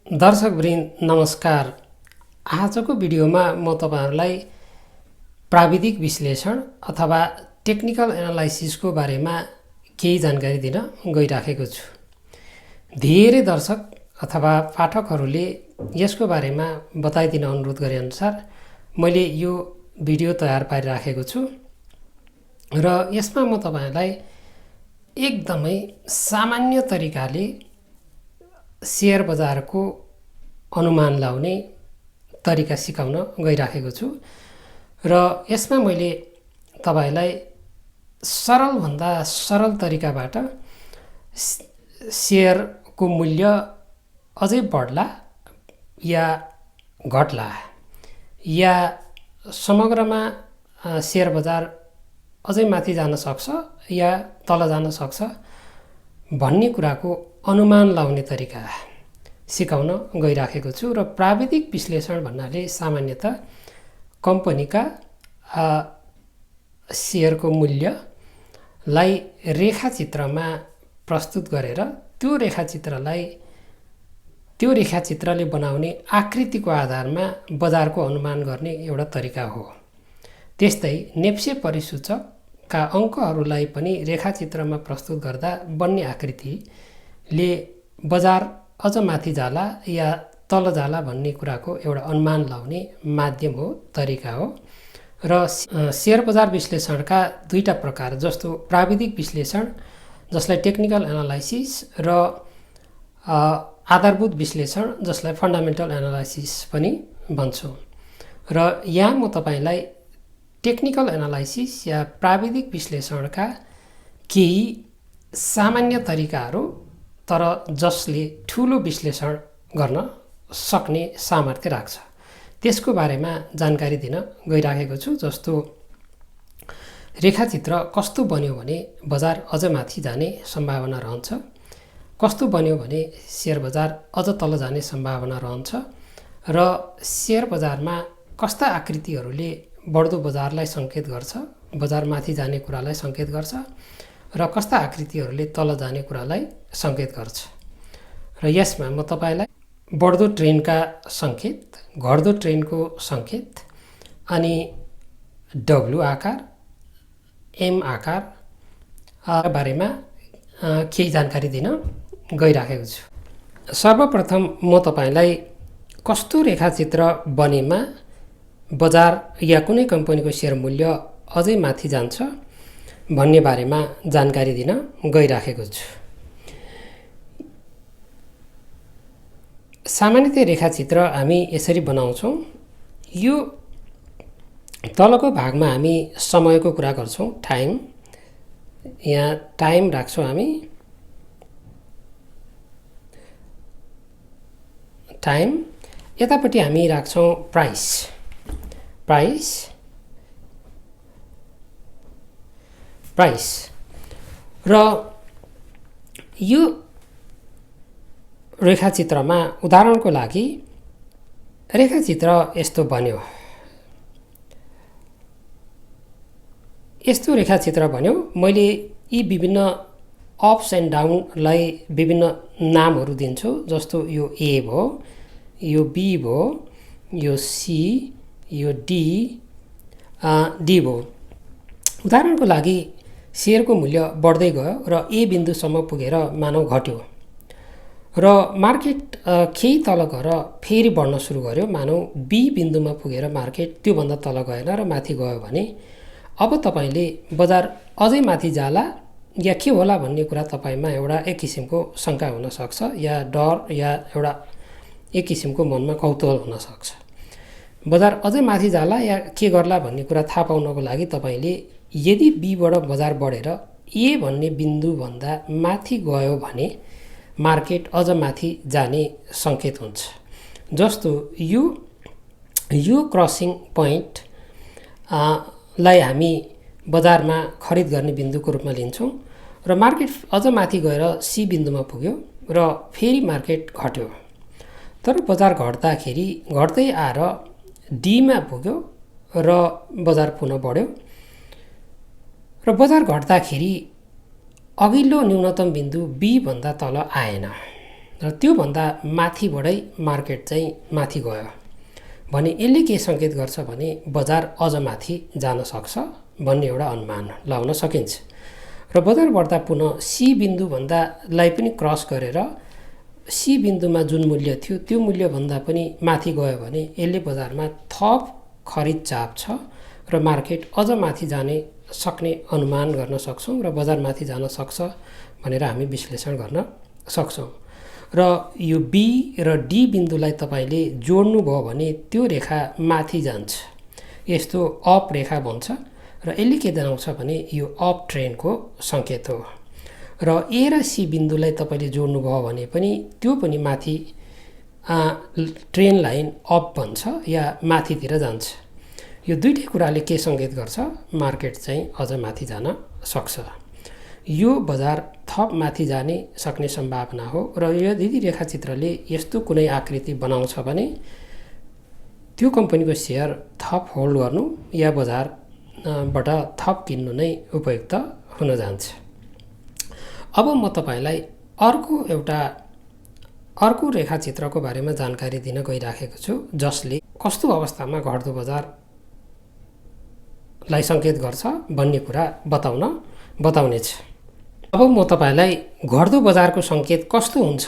दर्शकवृन्द नमस्कार। आजको भिडियोमा म तपाईहरुलाई प्राविधिक विश्लेषण अथवा टेक्निकल एनालाइसिसको बारेमा केही जानकारी दिन गइराखेको छु। धेरै दर्शक अथवा पाठकहरूले यसको बारेमा बताइदिन अनुरोध गरे अनुसार मैले यो भिडियो तयार पारिराखेको छु र यसमा म तपाईहरुलाई एकदमै सामान्य तरिकाले शेयर बजारको अनुमान लाउने तरिका सिकाउन गइराखेको छु र यसमा मैले तपाईलाई सरल भन्दा सरल तरिकाबाट शेयरको मूल्य अझै बढ्ला या घट्ला या समग्रमा शेयर बजार अझै माथि जान सक्छ या तल जान सक्छ भन्ने कुराको अनुमान लाउने तरिका सिकाउन गइराखेको छु र प्राविधिक विश्लेषण भन्नाले सामान्यतः कम्पनीका शेयरको मूल्यलाई रेखाचित्रमा प्रस्तुत गरेर त्यो रेखाचित्रले बनाउने आकृतिको आधारमा बजारको अनुमान गर्ने एउटा तरिका हो। त्यस्तै नेप्से परिसूचकका अङ्कहरूलाई पनि रेखाचित्रमा प्रस्तुत गर्दा बन्ने आकृतिले बजार अझ माथि जाला या तल जाला भन्ने कुराको एउटा अनुमान लाउने माध्यम हो, तरिका हो। र शेयर बजार विश्लेषणका दुईटा प्रकार, जस्तो प्राविधिक विश्लेषण जसलाई टेक्निकल एनालाइसिस र आधारभूत विश्लेषण जसलाई फन्डामेन्टल एनालाइसिस पनि भन्छौँ। र यहाँ म तपाईलाई टेक्निकल एनालाइसिस या प्राविधिक विश्लेषणका केही सामान्य तरिकाहरू तर जसले ठूलो विश्लेषण गर्न सक्ने सामर्थ्य राख्छ त्यसको बारेमा जानकारी दिन गइराखेको छु। जस्तो रेखाचित्र कस्तो बन्यो भने बजार अझ माथि जाने सम्भावना रहन्छ, कस्तो बन्यो भने शेयर बजार अझ तल जाने सम्भावना रहन्छ र शेयर बजारमा कस्ता आकृतिहरूले बढ्दो बजारलाई संकेत गर्छ, बजार माथि जाने कुरालाई संकेत गर्छ र कस्ता आकृतिहरूले तल जाने कुरालाई संकेत गर्छ। र यसमा म तपाईलाई बढ्दो ट्रेन्डका संकेत, घट्दो ट्रेन्डको संकेत अनि डब्लु आकार, एम आकार बारेमा केही जानकारी दिन गइराखेको छु। सर्वप्रथम म तपाईलाई कस्तो रेखाचित्र बनेमा बजार या कुनै कम्पनीको शेयर मूल्य अझै माथि जान्छ भन्ने बारेमा जानकारी दिन गइराखेको छु। सामान्यतः रेखाचित्र हामी यसरी बनाउँछौँ। यो तलको भागमा हामी समयको कुरा गर्छौँ, टाइम, यहाँ टाइम राख्छौँ हामी, टाइम। यतापट्टि हामी राख्छौँ प्राइस, र यो रेखाचित्रमा उदाहरणको लागि रेखाचित्र यस्तो बन्यो, यस्तो रेखाचित्र बन्यो। मैले यी विभिन्न अप्स एन्ड डाउनलाई विभिन्न नामहरू दिन्छु। जस्तो यो ए भयो, यो बी भयो, यो सी, यो डी भयो। उदाहरणको लागि शेयरको मूल्य बढ्दै गयो र ए बिन्दुसम्म पुगेर मानव घट्यो र मार्केट केही तल गएर फेरि बढ्न सुरु गर्यो, मानव बी बिन्दुमा पुगेर मार्केट त्योभन्दा तल गएन र माथि गयो भने अब तपाईले बजार अझै माथि जाला या के होला भन्ने कुरा तपाईमा एउटा एक किसिमको शंका हुन सक्छ या डर या एउटा एक किसिमको मनमा कौतूहल हुन सक्छ। बजार अझै माथि जाला या के गर्ला भन्ने कुरा थाहा पाउनको लागि तपाईले यदि बी बाट बजार बढेर ए भन्ने बिन्दु भन्दा माथि गयो भने मार्केट अझ माथि जाने संकेत हुन्छ। जस्तो यो क्रसिङ पोइन्ट लाई हामी बजारमा खरिद गर्ने बिन्दुको रूपमा लिन्छौँ र मार्केट अझ माथि गएर सी बिन्दुमा पुग्यो र फेरि मार्केट घट्यो, तर बजार घट्दै आएर डी मा पुग्यो र बजार पुनः बढ्यो र बजार घट्दाखेरि अघिल्लो न्यूनतम बिन्दु बी भन्दा तल आएन। र त्योभन्दा माथिबाटै मार्केट चाहिँ माथि गयो भने यसले के सङ्केत गर्छ भने बजार अझ माथि जान सक्छ भन्ने एउटा अनुमान लगाउन सकिन्छ। र बजार बढ्दा पुनः सी बिन्दुभन्दालाई पनि क्रस गरेर सी बिन्दुमा जुन मूल्य थियो त्यो मूल्यभन्दा पनि माथि गयो भने यसले बजारमा थप खरिद चाप छ र मार्केट अझ माथि जाने सक्ने अनुमान गर्न सक्छौँ र बजार माथि जान सक्छ भनेर हामी विश्लेषण गर्न सक्छौँ। र यो बी र डी बिन्दुलाई तपाईँले जोड्नुभयो भने त्यो रेखा माथि जान्छ, यस्तो अप रेखा बन्छ र यसले के जनाउँछ भने यो अप ट्रेन्डको सङ्केत हो। र ए र सी बिन्दुलाई तपाईँले जोड्नुभयो भने पनि त्यो पनि माथि ट्रेन लाइन अप बन्छ या माथितिर जान्छ। यो दुईटै कुराले के सङ्केत गर्छ, मार्केट चाहिँ अझ माथि जान सक्छ। यो बजार थप माथि जाने सक्ने सम्भावना हो। र यदि रेखाचित्रले यस्तो कुनै आकृति बनाउँछ भने त्यो कम्पनीको सेयर थप होल्ड गर्नु या बजारबाट थप किन्नु नै उपयुक्त हुन जान्छ। अब म तपाईँलाई अर्को रेखाचित्रको बारेमा जानकारी दिन गइराखेको छु जसले कस्तो अवस्थामा घट्दो बजारलाई सङ्केत गर्छ भन्ने कुरा बताउनेछ। अब म तपाईँलाई घट्दो बजारको सङ्केत कस्तो हुन्छ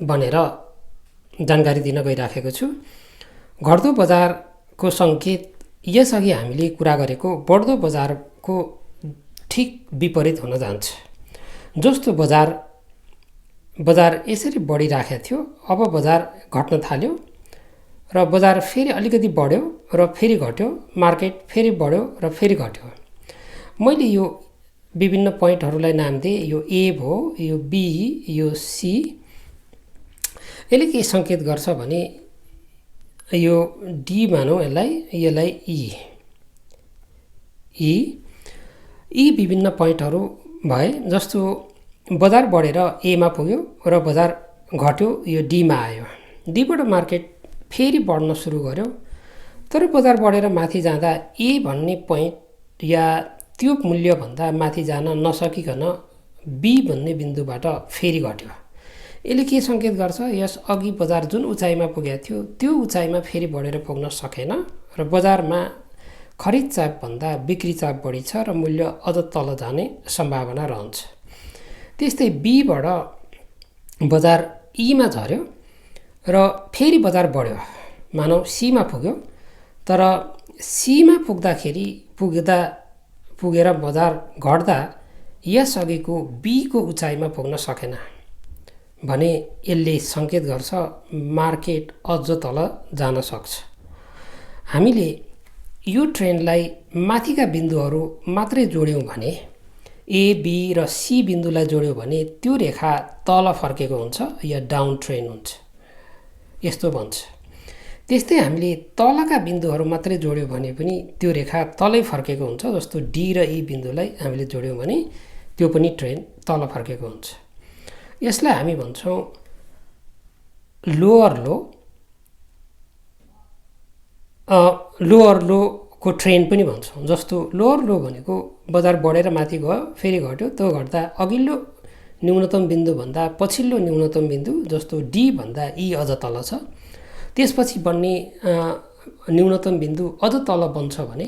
भनेर जानकारी दिन गइराखेको छु। घट्दो बजारको सङ्केत यसअघि हामीले कुरा गरेको बढ्दो बजारको ठिक विपरीत हुन जान्छ। जस्तो बजार यसरी बढिराखेको थियो, अब बजार घट्न थाल्यो र बजार फेरि अलिकति बढ्यो र फेरि घट्यो, मार्केट फेरि बढ्यो र फेरि घट्यो। मैले यो विभिन्न पोइन्टहरूलाई नाम दिएँ, यो ए भयो, यो बी, यो सी। यसले के सङ्केत गर्छ भने यो डी मानौँ यसलाई यी विभिन्न पोइन्टहरू भए। जस्तो बजार बढेर एमा पुग्यो र बजार घट्यो, यो डीमा आयो, डीबाट मार्केट फेरि बढ्न सुरु गर्यो। तर बजार बढेर माथि जाँदा ए भन्ने पोइन्ट या त्यो मूल्यभन्दा माथि जान नसकिकन बी भन्ने बिन्दुबाट फेरि घट्यो। यसले के सङ्केत गर्छ, यस अघि बजार जुन उचाइमा पुगेको थियो त्यो उचाइमा फेरि बढेर पुग्न सकेन र बजारमा खरिद चापभन्दा बिक्री चाप बढी छ र मूल्य अझ तल जाने सम्भावना रहन्छ। त्यस्तै बीबाट बजार ईमा झऱ्यो र फेरि बजार बढ्यो, मानौ सीमा पुग्यो। तर सीमा पुगेर बजार घट्दा यसअघिको बीको उचाइमा पुग्न सकेन भने यसले सङ्केत गर्छ मार्केट अझ तल जान सक्छ। हामीले यो ट्रेन्डलाई माथिका बिन्दुहरू मात्रै जोड्यौँ भने, ए, बी र सी बिन्दुलाई जोड्यौँ भने त्यो रेखा तल फर्केको हुन्छ या डाउन ट्रेन्ड हुन्छ, यस्तो बन्छ। त्यस्तै हामीले तलका बिन्दुहरू मात्रै जोड्यौँ भने पनि त्यो रेखा तलै फर्केको हुन्छ। जस्तो डी र ई बिन्दुलाई हामीले जोड्यौँ भने त्यो पनि ट्रेन्ड तल फर्केको हुन्छ। यसलाई हामी भन्छौँ लोअर लोको ट्रेन्ड पनि भन्छौँ। जस्तो लोअर लो भनेको बजार बढेर माथि गयो फेरि घट्यो, त्यो घट्दा अघिल्लो न्यूनतम बिन्दुभन्दा पछिल्लो न्यूनतम बिन्दु जस्तो डी भन्दा ई अझ तल छ, त्यसपछि बन्ने न्यूनतम बिन्दु अझ तल बन्छ भने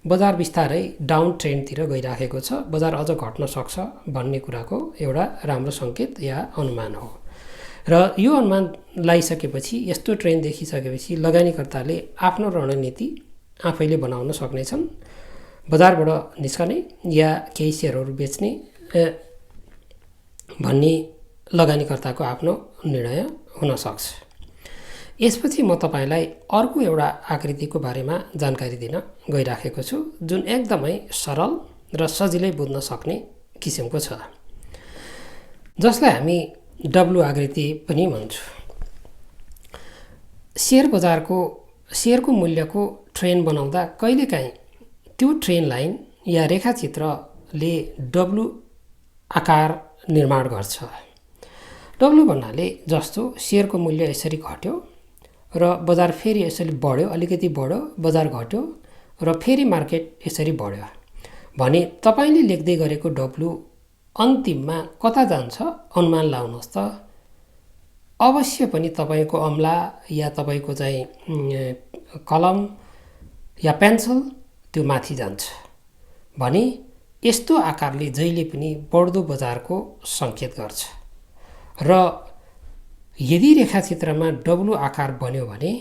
बजार बिस्तारै डाउन ट्रेन्डतिर गइराखेको छ, बजार अझ घट्न सक्छ भन्ने कुराको एउटा राम्रो सङ्केत या अनुमान हो। र यो अनुमान लगाइसकेपछि, यस्तो ट्रेन्ड देखिसकेपछि लगानीकर्ताले आफ्नो रणनीति आफैले बनाउन सक्नेछन्। बजारबाट निस्कने या केही सेयरहरू बेच्ने भन्ने लगानीकर्ताको आफ्नो निर्णय हुनसक्छ। यसपछि म तपाईँलाई अर्को एउटा आकृतिको बारेमा जानकारी दिन गइराखेको छु जुन एकदमै सरल र सजिलै बुझ्न सक्ने किसिमको छ, जसलाई हामी डब्लु आकृति पनि भन्छौँ। सेयरको मूल्यको ट्रेन्ड बनाउँदा कहिलेकाहीँ त्यो ट्रेन्ड लाइन या रेखाचित्रले डब्लु आकार निर्माण गर्छ। डब्लु भन्नाले जस्तो सेयरको मूल्य यसरी घट्यो र बजार फेरि यसरी बढ्यो, अलिकति बढ्यो, बजार घट्यो र फेरि मार्केट यसरी बढ्यो भने तपाईँले लेख्दै गरेको डब्लु अन्तिममा कता जान्छ अनुमान लाउनुहोस् त। अवश्य पनि तपाईँको अम्ला या तपाईँको चाहिँ कलम या पेन्सिल त्यो माथि जान्छ भने यस्तो आकारले जहिले पनि बढ्दो बजारको सङ्केत गर्छ र यदि रेखाचित्रमा डब्लु आकार बन्यो भने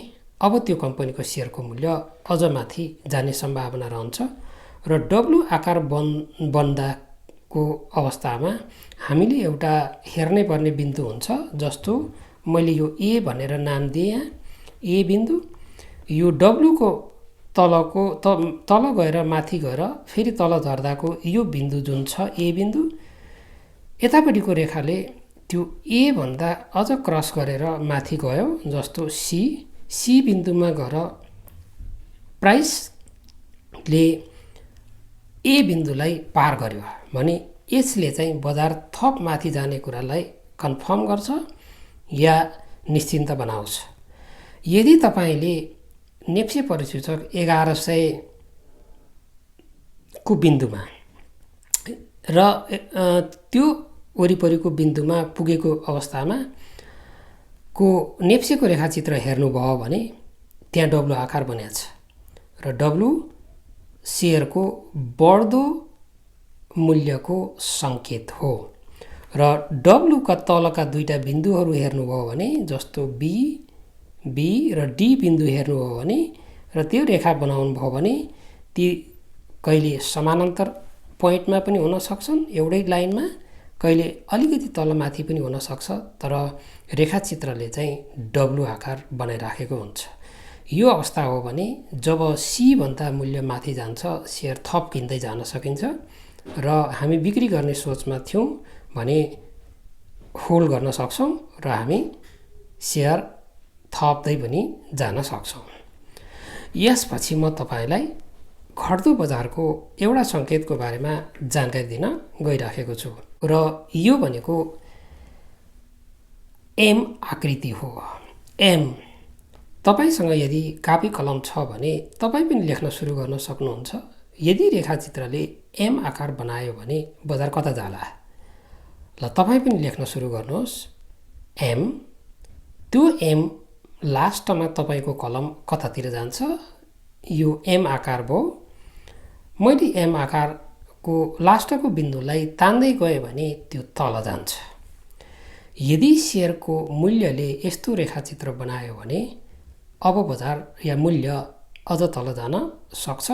अब त्यो कम्पनीको सेयरको मूल्य अझ माथि जाने सम्भावना रहन्छ र डब्लु आकार बन्दाको अवस्थामा हामीले एउटा हेर्नै पर्ने बिन्दु हुन्छ जस्तो मैले यो ए भनेर नाम दिएँ ए बिन्दु यो डब्लुको तल गएर माथि गएर फेरि तल झर्दाको यो बिन्दु जुन छ ए बिन्दु यतापट्टिको रेखाले त्यो ए भन्दा अझ क्रस गरेर माथि गयो जस्तो सी बिन्दुमा गएर प्राइसले ए बिन्दुलाई पार गर्यो भने यसले चाहिँ बजार थप माथि जाने कुरालाई कन्फर्म गर्छ या निश्चिन्त बनाउँछ। यदि तपाईँले नेप्से परिसूचक 1100 को बिन्दुमा र त्यो वरिपरिको बिन्दुमा पुगेको अवस्थामा को नेप्सेको रेखाचित्र हेर्नुभयो भने त्यहाँ डब्लु आकार बनेको छ र डब्लु सेयरको बढ्दो मूल्यको सङ्केत हो र डब्लुका तलका दुईटा बिन्दुहरू हेर्नुभयो भने जस्तो बी र डी बिन्दु हेर्नुभयो भने र त्यो रेखा बनाउनु भयो भने ती कहिले समानान्तर पोइन्टमा पनि हुन सक्छन् एउटै लाइनमा कहिले अलिकति तलमाथि पनि हुन सक्छ तर रेखाचित्रले चाहिँ डब्लु आकार बनाइराखेको हुन्छ। यो अवस्था हो भने जब सी भन्दा मूल्य माथि जान्छ सेयर थप किन्दै जान सकिन्छ र हामी बिक्री गर्ने सोचमा थियौँ भने होल्ड गर्न सक्छौँ र हामी सेयर थप्दै पनि जान सक्छौँ। यसपछि म तपाईँलाई घट्दो बजारको एउटा सङ्केतको बारेमा जानकारी दिन गइराखेको छु र यो भनेको एम आकृति हो। एम तपाईसँग यदि कापी कलम छ भने तपाईँ पनि लेख्न सुरु गर्न सक्नुहुन्छ। यदि रेखाचित्रले एम आकार बनायो भने बजार कता जाला ल तपाईँ पनि लेख्न सुरु गर्नुहोस् एम। त्यो एम लास्टमा तपाईँको कलम कतातिर जान्छ यो एम आकार भयो। मैले एम आकारको लास्टको बिन्दुलाई तान्दै गएँ भने त्यो तल जान्छ। यदि सेयरको मूल्यले यस्तो रेखाचित्र बनायो भने अब बजार या मूल्य अझ तल जान सक्छ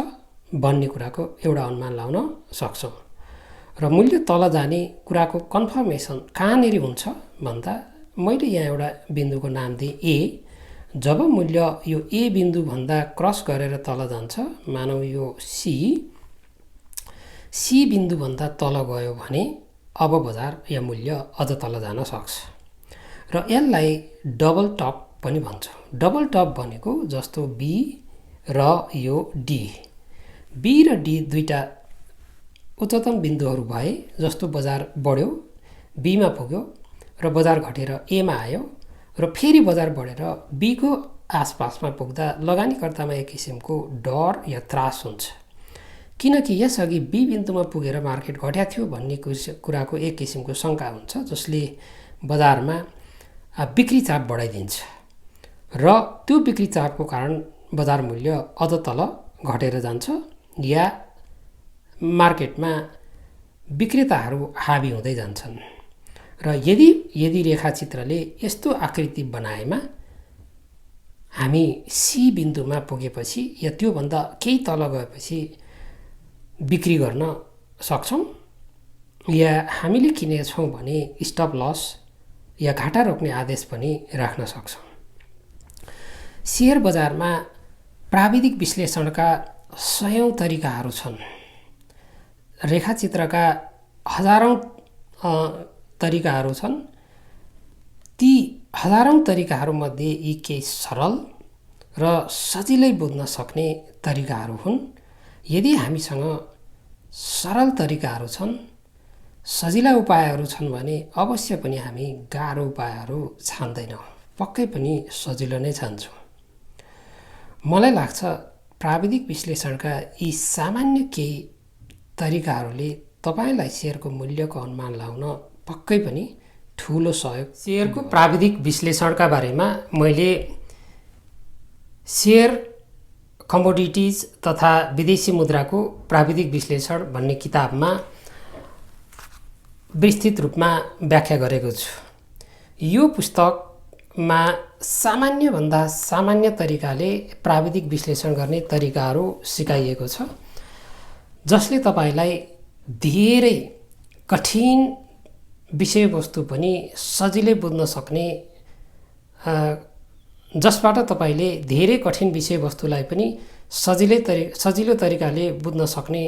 भन्ने कुराको एउटा अनुमान लाउन सक्छौँ र मूल्य तल जाने कुराको कन्फर्मेसन कहाँनिर हुन्छ भन्दा मैले यहाँ एउटा बिन्दुको नाम दिएँ ए। जब मूल्य यो ए बिन्दुभन्दा क्रस गरेर तल जान्छ मानौ यो सी बिन्दुभन्दा तल गयो भने अब बजार या मूल्य अझ तल जान सक्छ र यसलाई डबल टप पनि भन्छौँ। डबल टप भनेको जस्तो बी र यो डी र डी दुईटा उच्चतम बिन्दुहरू भए जस्तो बजार बढ्यो बीमा पुग्यो र बजार घटेर एमा आयो र फेरि बजार बढेर बीको आसपासमा पुग्दा लगानीकर्तामा एक किसिमको डर या त्रास हुन्छ किनकि यसअघि बी बिन्दुमा पुगेर मार्केट घट्या थियो भन्ने कुराको एक किसिमको शङ्का हुन्छ जसले बजारमा बिक्री चाप बढाइदिन्छ र त्यो बिक्री चापको कारण बजार मूल्य अझ तल घटेर जान्छ या मार्केटमा विक्रेताहरू हाबी हुँदै जान्छन् र यदि रेखाचित्रले यस्तो आकृति बनाएमा हामी सी बिन्दुमा पुगेपछि या त्योभन्दा केही तल गएपछि बिक्री गर्न सक्छौँ या हामीले किनेछौँ भने स्टप लस या घाटा रोक्ने आदेश पनि राख्न सक्छौँ। सेयर बजारमा प्राविधिक विश्लेषणका सयौं तरिकाहरू छन्। रेखाचित्रका हजारौं तरिकाहरू छन्। ती हजारौं तरिकाहरूमध्ये यी केही सरल र सजिलै बुझ्न सक्ने तरिकाहरू हुन्। यदि हामीसँग सरल तरिकाहरू छन् सजिला उपायहरू छन् भने अवश्य पनि हामी गाह्रो उपायहरू छान्दैनौँ, पक्कै पनि सजिलो नै छान्छौँ। मलाई लाग्छ प्राविधिक विश्लेषणका यी सामान्य केही तरिकाहरूले तपाईँलाई सेयरको मूल्यको अनुमान लाउन पक्कै पनि ठुलो सहयोग। सेयरको प्राविधिक विश्लेषणका बारेमा मैले सेयर कमोडिटिज तथा विदेशी मुद्राको प्राविधिक विश्लेषण भन्ने किताबमा विस्तृत रूपमा व्याख्या गरेको छु। यो पुस्तकमा सामान्यभन्दा सामान्य तरिकाले प्राविधिक विश्लेषण गर्ने तरिकाहरू सिकाइएको छ, जसले तपाईलाई धेरै कठिन विषयवस्तु पनि सजिलै बुझ्न सक्ने, जसबाट तपाईले धेरै कठिन विषयवस्तुलाई पनि सजिलो तरिकाले बुझ्न सक्ने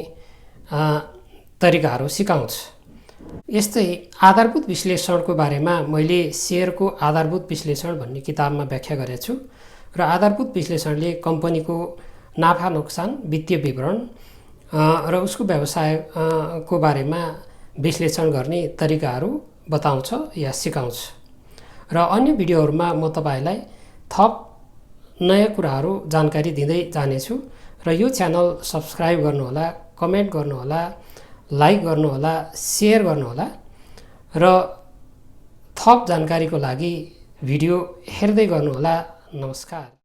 तरिकाहरू सिकाउँछ। यस्तै आधारभूत विश्लेषणको बारेमा मैले सेयरको आधारभूत विश्लेषण भन्ने किताबमा व्याख्या गरेको छु र आधारभूत विश्लेषणले कम्पनीको नाफा नोक्सान, वित्तीय विवरण र उसको व्यवसायको बारेमा विश्लेषण गर्ने तरिकाहरू बताउँछ या सिकाउँछ। र अन्य भिडियोहरूमा म तपाईलाई थप नयाँ कुराहरू जानकारी दिँदै जानेछु र यो च्यानल सब्स्क्राइब गर्नुहोला, कमेन्ट गर्नुहोला, लाइक गर्नुहोला, सेयर गर्नुहोला र थप जानकारीको लागि भिडियो हेर्दै गर्नुहोला। नमस्कार।